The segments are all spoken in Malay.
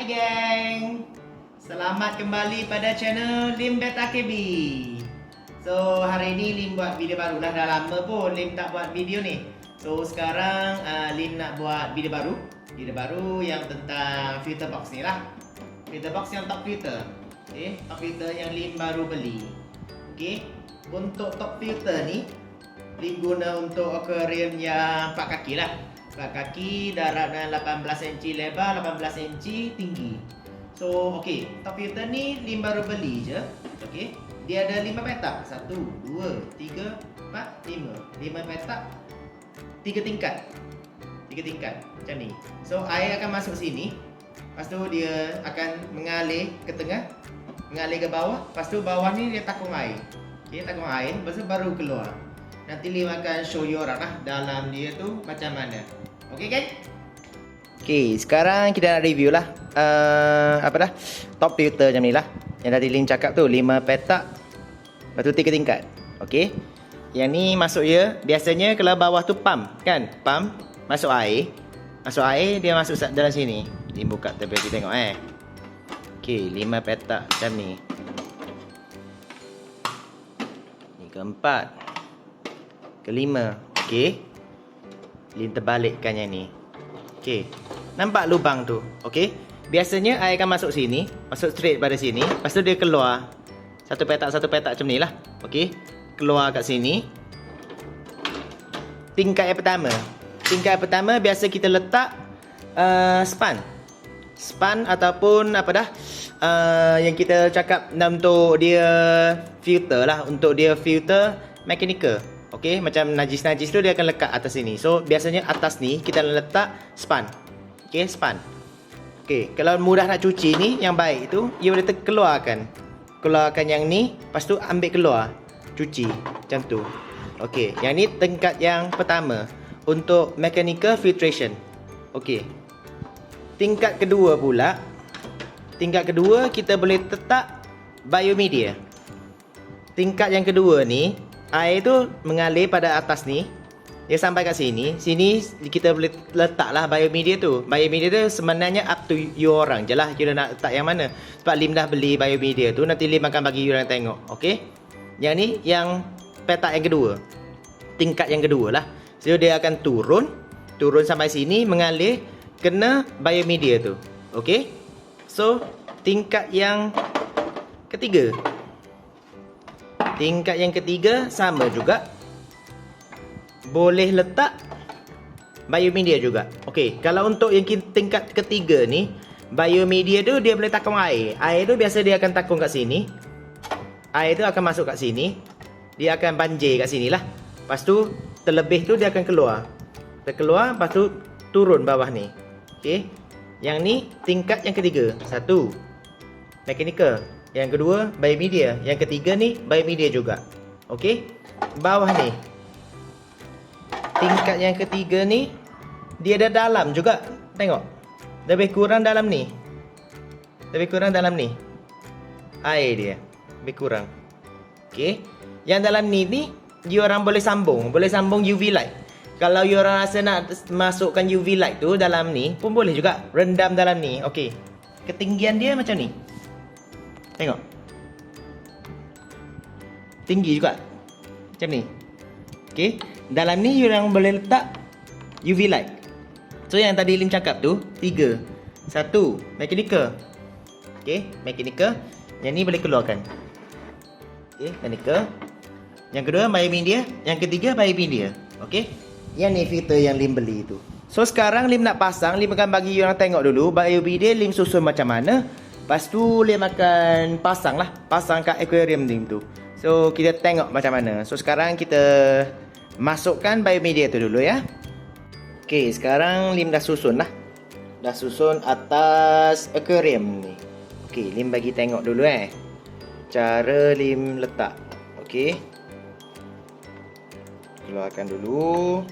Hai geng, selamat kembali pada channel Lim Beta KB. So hari ini Lim buat video baru. Dah lama pun Lim tak buat video ni. So sekarang Lim nak buat video baru yang tentang filter box ni lah. Filter box yang top filter. Top filter yang Lim baru beli. Untuk top filter ni Lim guna untuk aquarium yang 4 kaki lah. 4 kaki, daratnya 18 cm lebar, 18 cm tinggi. So, top filter ni Lim baru beli je. Dia ada 5 petak. 1, 2, 3, 4, 5. 5 petak, 3 tingkat. 3 tingkat macam ni. So, air akan masuk sini. Lepas tu dia akan mengalir ke tengah, mengalir ke bawah. Lepas tu bawah ni dia takung air. Takung air, lepas tu baru keluar. Nanti Lim akan show you orang lah dalam dia tu macam mana. Kan? Sekarang kita nak review lah top filter macam ni lah. Yang tadi Lim cakap tu 5 petak, lepas tu 3 tingkat. Yang ni masuk ya. Biasanya kalau bawah tu pump kan, pump masuk air. Masuk air dia masuk dalam sini. Lim buka tepi tengok 5 petak macam ni. Ni keempat, kelima. Lim terbalikkan yang ni. Nampak lubang tu? Biasanya air akan masuk sini, masuk straight pada sini. Lepas tu dia keluar satu petak macam ni lah. Keluar kat sini. Tingkat yang pertama biasa kita letak span ataupun yang kita cakap untuk dia filter lah, untuk dia filter mechanical. Macam najis-najis tu dia akan lekat atas sini. So biasanya atas ni kita letak span. Span. Kalau mudah nak cuci ni, yang baik tu you boleh keluarkan yang ni, lepas tu ambil keluar, cuci macam tu. Yang ni tingkat yang pertama untuk mechanical filtration. Tingkat kedua pula. Tingkat kedua kita boleh letak biomedia. Tingkat yang kedua ni, air tu mengalir pada atas ni. Dia sampai kat sini. Sini kita boleh letaklah biomedia tu. Biomedia tu sebenarnya up to you orang je lah. You nak letak yang mana. Sebab Lim dah beli biomedia tu. Nanti Lim akan bagi you orang tengok. Yang ni yang petak yang kedua. Tingkat yang kedua lah. So dia akan turun sampai sini, mengalir kena biomedia tu. So tingkat yang ketiga. Tingkat yang ketiga sama juga. Boleh letak biomedia juga. Kalau untuk yang tingkat ketiga ni, biomedia tu dia boleh takung air. Air tu biasa dia akan takung kat sini. Air tu akan masuk kat sini. Dia akan banjir kat sini lah. Lepas tu terlebih tu dia akan keluar. Terkeluar, lepas tu turun bawah ni. Yang ni tingkat yang ketiga. 1 mechanical. Yang kedua biomedia. Yang ketiga ni biomedia juga. Bawah ni, tingkat yang ketiga ni dia ada dalam juga. Tengok, lebih kurang dalam ni. Air dia lebih kurang. Yang dalam ni you orang boleh sambung UV light. Kalau you orang rasa nak masukkan UV light tu dalam ni pun boleh juga. Rendam dalam ni. Ketinggian dia macam ni. Tengok, tinggi juga macam ni. Dalam ni you orang boleh letak UV light. So yang tadi Lim cakap tu 3. 1 mechanical. Mechanical. Yang ni boleh keluarkan. Mechanical. Yang kedua biomedia. Yang ketiga biomedia. Yang ni filter yang Lim beli tu. So sekarang Lim nak pasang. Lim akan bagi you orang tengok dulu biomedia Lim susun macam mana. Lepas tu Lim akan pasang kat aquarium Lim tu. So kita tengok macam mana. So sekarang kita masukkan biomedia tu dulu ya. Sekarang Lim dah susun lah. Dah susun atas aquarium ni. Lim bagi tengok dulu cara Lim letak. Keluarkan dulu.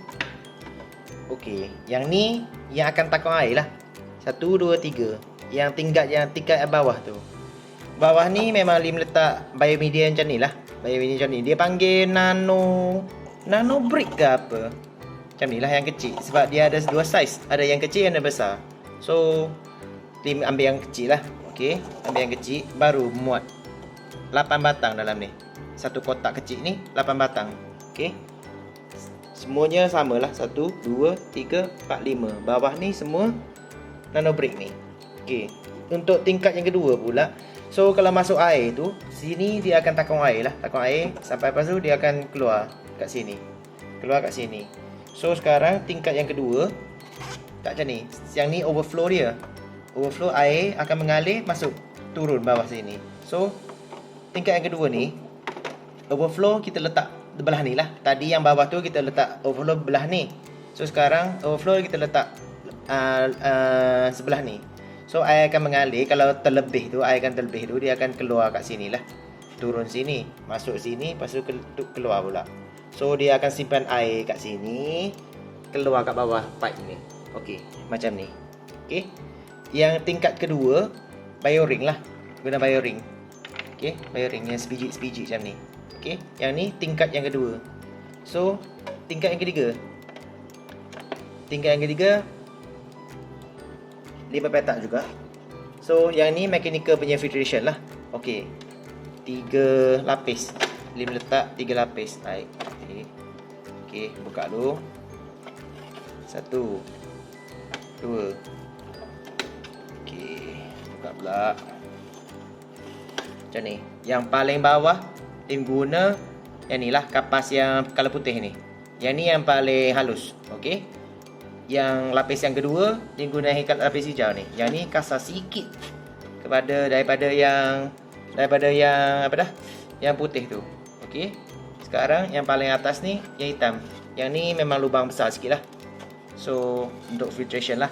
Yang ni yang akan takung air lah. 1, 2, 3. Yang tingkat bawah tu. Bawah ni memang Lim letak biomedia macam ni lah. Biomedia macam ni. Dia panggil nano brick ke apa. Macam ni lah yang kecil. Sebab dia ada 2 saiz. Ada yang kecil, yang ada besar. So Lim ambil yang kecil lah. Okey, ambil yang kecil, baru muat 8 batang dalam ni. Satu kotak kecil ni 8 batang. Okey. Semuanya samalah. 1 2 3 4 5. Bawah ni semua nano brick ni. Okey. Untuk tingkat yang kedua pula, so kalau masuk air tu, sini dia akan takung air lah. Takung air sampai lepas tu dia akan keluar kat sini. Keluar kat sini. So sekarang tingkat yang kedua tak macam ni. Yang ni overflow dia. Overflow, air akan mengalir masuk turun bawah sini. So tingkat yang kedua ni, overflow kita letak belah ni lah. Tadi yang bawah tu kita letak overflow belah ni. So sekarang overflow kita letak sebelah ni. So air akan mengalir. Kalau terlebih tu, air akan terlebih tu, dia akan keluar kat sini lah. Turun sini, masuk sini, lepas tu keluar pula. So dia akan simpan air kat sini, keluar kat bawah pipe ni. Okey, macam ni. Okey. Yang tingkat kedua, bio-ring lah. Guna bio-ring. Okey, bio-ring yang sebiji-sebiji macam ni. Okey, yang ni tingkat yang kedua. So, tingkat yang ketiga. Tingkat yang ketiga 5 petak juga. So, yang ni mechanical punya filtration lah. Okey. 3 lapis. Lim letak 3 lapis. Baik. Okey, buka dulu. 1 2. Okey, buka pula. Macam ni. Yang paling bawah Lim guna yang ni lah, kapas yang color putih ni. Yang ni yang paling halus. Okey. Yang lapis yang kedua Lim guna lapis hijau ni. Yang ni kasar sikit daripada yang apa dah? Yang putih tu. Okey. Sekarang yang paling atas ni yang hitam. Yang ni memang lubang besar sikit lah. So untuk filtration lah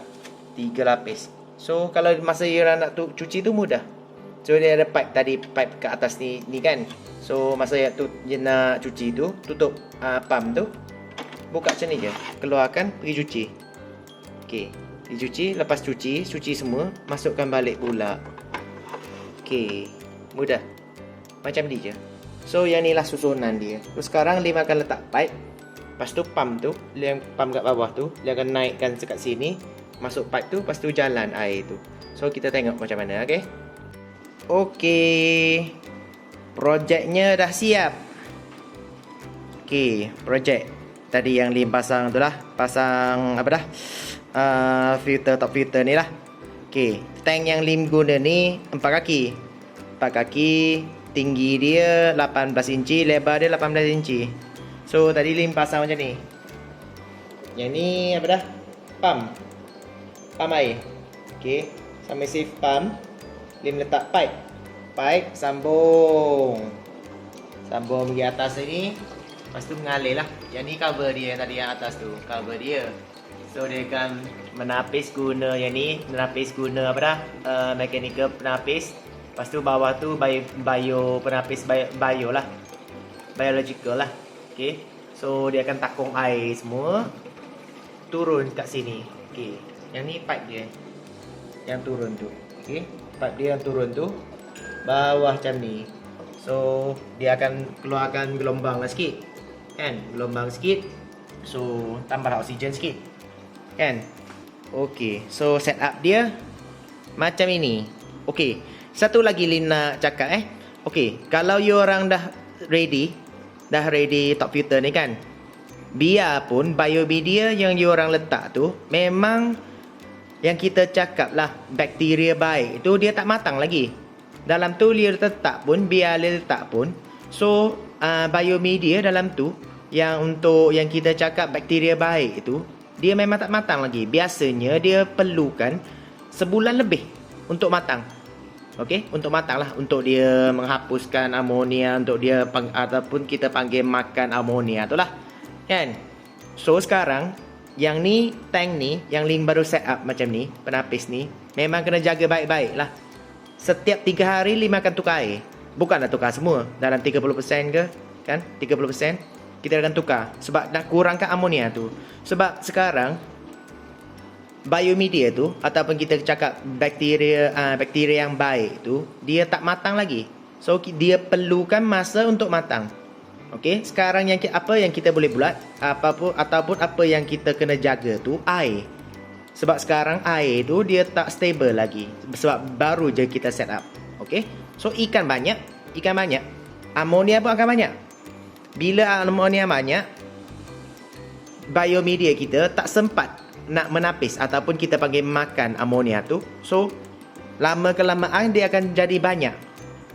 3 lapis. So kalau masa orang nak cuci tu mudah. So dia ada pipe tadi, pipe ke atas ni kan. So masa dia nak cuci tu, tutup pump tu, buka macam ni je, keluarkan, pergi cuci. Okey, dicuci, lepas cuci semua, masukkan balik pula. Okey, mudah. Macam ni je. So yang ni lah susunan dia. So sekarang Lim akan letak pipe. Lepas tu pump tu, yang pump kat bawah tu, dia akan naikkan dekat sini, masuk pipe tu, lepas tu jalan air tu. So kita tengok macam mana, okey? Okey. Projeknya dah siap. Okey, projek tadi yang Lim pasang tu lah, pasang apa dah? Filter, top filter ni lah. Okey, tank yang Lim guna ni 4 kaki. 4 kaki, tinggi dia 18 inci, lebar dia 18 inci. So tadi Lim pasang macam ni. Yang ni apa dah? Pump air. Okey, sampai save pump. Lim letak pipe sambung pergi atas ni. Lepas tu mengalir lah. Yang ni cover dia, yang tadi yang atas tu, cover dia. So dia akan menapis guna yang ni, menapis guna apa dah? Mechanical penapis. Lepas tu bawah tu bio penapis bio lah. Biological lah. Okey. So dia akan takung air semua turun kat sini. Okey. Yang ni pipe dia yang turun tu. Okey. Pipe dia yang turun tu bawah macam ni. So dia akan keluarkan gelombang lah sikit. Kan? Gelombang sikit. So tambah oksigen sikit. Kan? Okey. So set up dia macam ini. Okey. Satu lagi Lim nak cakap Okey, kalau you orang dah ready top filter ni kan, biarpun biomedia yang you orang letak tu memang yang kita cakap lah bakteria baik tu, dia tak matang lagi. Dalam tu dia letak pun, biar dia letak pun, so biomedia dalam tu yang untuk yang kita cakap bakteria baik itu, dia memang tak matang lagi. Biasanya dia perlukan sebulan lebih untuk matang. Okey, untuk matang lah, untuk dia menghapuskan amonia, untuk dia ataupun kita panggil makan amonia tu lah. Kan? So sekarang yang ni, tank ni yang Lim baru set up macam ni, penapis ni, memang kena jaga baik-baik lah. Setiap 3 hari Lim akan tukar air. Bukanlah tukar semua, dalam 30% ke, kan? 30% kita akan tukar sebab nak kurangkan amonia tu. Sebab sekarang biomedia tu ataupun kita cakap bakteria yang baik tu, dia tak matang lagi. So dia perlukan masa untuk matang. Okey, sekarang apa yang kita boleh buat, ataupun apa yang kita kena jaga tu air. Sebab sekarang air tu dia tak stable lagi. Sebab baru je kita set up. Okay. So ikan banyak, amonia pun akan banyak. Bila amonia banyak, biomedia kita tak sempat nak menapis ataupun kita panggil makan amonia tu. So lama kelamaan dia akan jadi banyak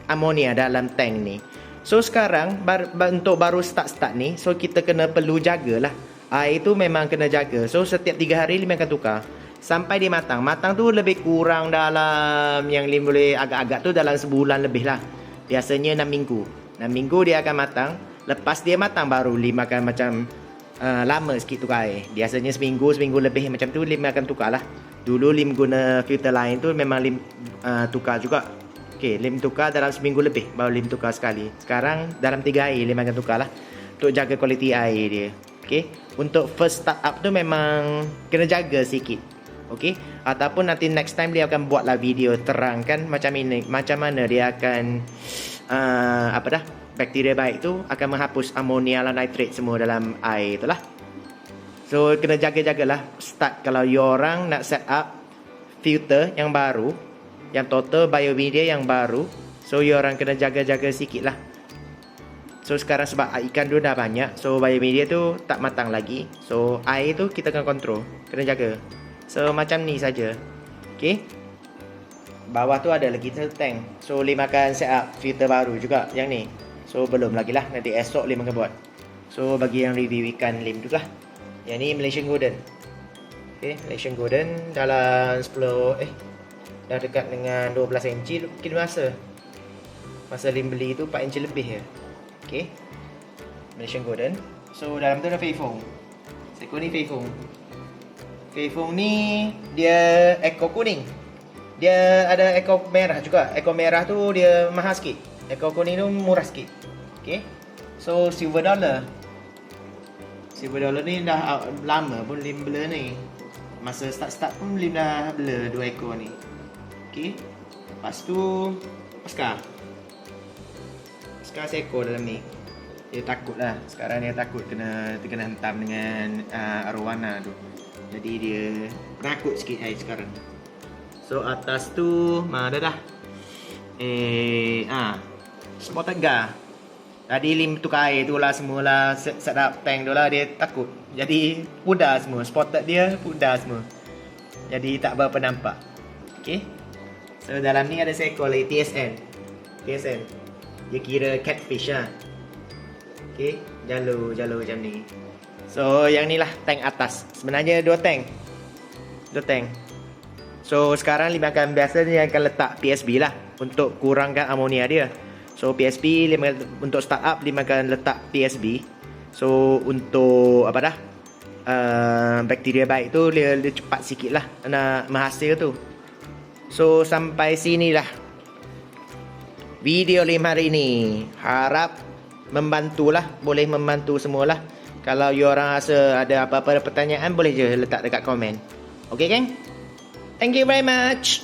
amonia dalam tank ni. So sekarang untuk baru start ni, so kita kena perlu jagalah. Air tu memang kena jaga. So setiap 3 hari Lim akan tukar sampai dia matang. Matang tu lebih kurang dalam, yang Lim boleh agak-agak tu dalam sebulan lebih lah. Biasanya 6 minggu. 6 minggu dia akan matang. Lepas dia matang baru Lim akan macam lama sikit tukar air. Biasanya seminggu lebih macam tu Lim akan tukar lah. Dulu Lim guna filter lain tu memang Lim tukar juga. Okay, Lim tukar dalam seminggu lebih baru Lim tukar sekali. Sekarang dalam 3 hari Lim akan tukar lah untuk jaga kualiti air dia. Okay, untuk first start up tu memang kena jaga sikit. Okay, ataupun nanti next time dia akan buatlah video terangkan macam mana dia akan bakteria baik tu akan menghapus amonia dan nitrate semua dalam air tu lah. So kena jaga-jagalah start kalau you orang nak set up filter yang baru, yang total biomedia yang baru. So you orang kena jaga-jaga sikit lah. So sekarang sebab ikan tu dah banyak, so biomedia tu tak matang lagi. So air tu kita kena kontrol, kena jaga. So macam ni saja. Okay, bawah tu ada lagi satu tank. So Lim akan set up filter baru juga yang ni. So belum lagi lah, nanti esok Lim akan buat. So bagi yang review ikan Lim tu lah. Yang ni Malaysian Golden. Okay, Malaysian Golden dalam 10 dah dekat dengan 12 inci kira masa Lim beli tu 4 inci lebih je. Okay, Malaysian Golden. So dalam tu ada Fei Fong. Seekor ni Fei Fong. Fei Fong ni dia ekor kuning. Dia ada ekor merah juga. Ekor merah tu dia mahal sikit. Ekor kuning tu murah sikit. Okay, so silver dollar. Silver dollar ni dah lama pun Lim bela ni. Masa start pun Lim dah bela 2 ekor ni. Okay, lepas tu Oscar. Oscar seekor dalam ni. Dia takut lah. Sekarang dia takut kena hentam dengan arowana tu. Jadi dia penakut sikit sekarang. So atas tu mana dah? Spotted gar. Tadi Lim tukar air tu lah semualah set up tank tu lah, dia takut. Jadi pudar semua, spotted dia pudar semua. Jadi tak berapa nampak. Okay, so dalam ni ada seekor lagi TSN. Dia kira catfish lah. Okay, jalur macam ni. So yang ni lah tank atas. Sebenarnya 2 tank. So sekarang Lim akan biasanya akan letak PSB lah untuk kurangkan amonia dia. So PSB untuk startup Lim akan letak PSB. So untuk bakteria baik tu dia cepat sikit lah nak menghasil tu. So sampai sini lah video Lim hari ni. Harap membantulah, boleh membantu semualah. Kalau you orang rasa ada apa-apa pertanyaan boleh je letak dekat komen. Okay, geng? Thank you very much.